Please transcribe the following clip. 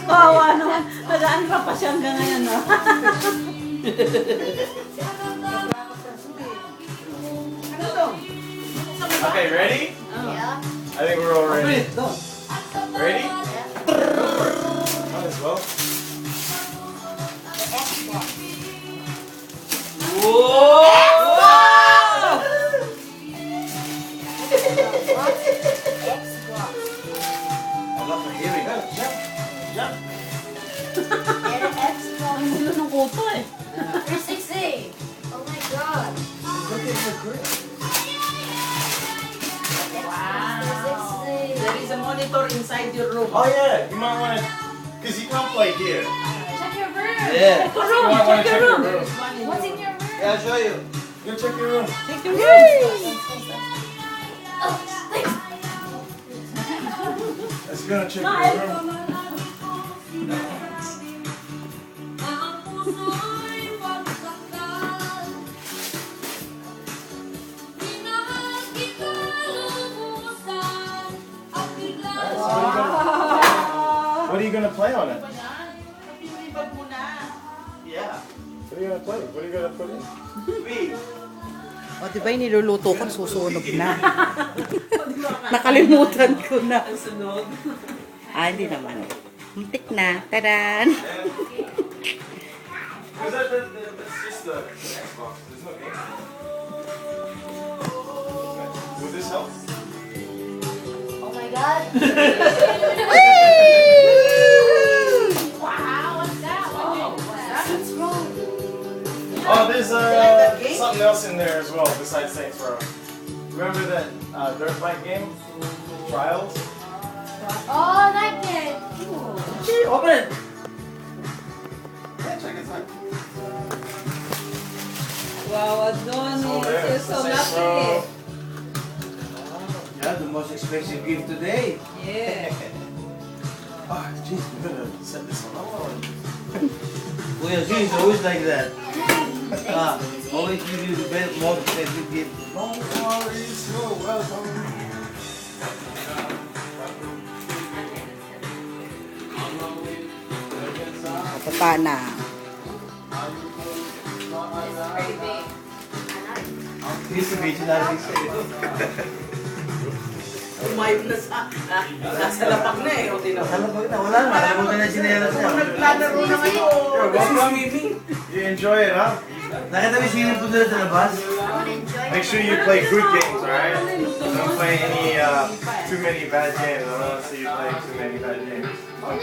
Kawawa naman. Nag-aanra pa siya hanggang ngayon, no? Okay, ready? Yeah. I think we're all ready. Go. Ready? Might as well. The Xbox. Xbox. I love the hearing. Jump. Jump. And Xbox. Ang gulo ng kuto eh. 360. Oh my god. Look at the grip. Wow. There is a monitor inside your room. Oh yeah, you might want to, because you can't play here. Check your room. Yeah. Check your room. You might want Check to your check your room. room. What's in your room? Yeah, I'll show you. Go check your room. Check your room. Oh, thanks. Let's go and check your room. What are you gonna play on it? Yeah. What are you gonna play? What are you gonna put in? Me. O, di ba yung niluluto ko, susunog na. Nakalimutan ko na. Ah, hindi naman. Muntik na. Tadan! That's just the Xbox. There's no game. Would this help? Oh my god. Wow, what's that? What's wrong? Oh, there's something else in there as well besides Saints Row. Remember that dirt bike game? Trials? Oh, that game. Gee, open it. Yeah, check it out. Wow, Adonis, Oh, there. you're so Saints lucky. Row. Yeah, the most expensive gift today. Yeah. Oh, jeez, we're gonna set this one up. Kuya Z is always like that. Always give you the best, most expensive gift. No worries, you're welcome. Papa na. This is original. Umayos na sa... Nasa lapag na eh. O, tinan mo. Alam mo na, wala na. Alam mo na sinelas niya. Naglalaro na kayo. You're welcome. You enjoy it, huh? Nakita mo yung swimming pool nila sa labas? I want to enjoy Make sure you play good games, alright? Don't play any too many bad games. I don't want to see you play too many bad games.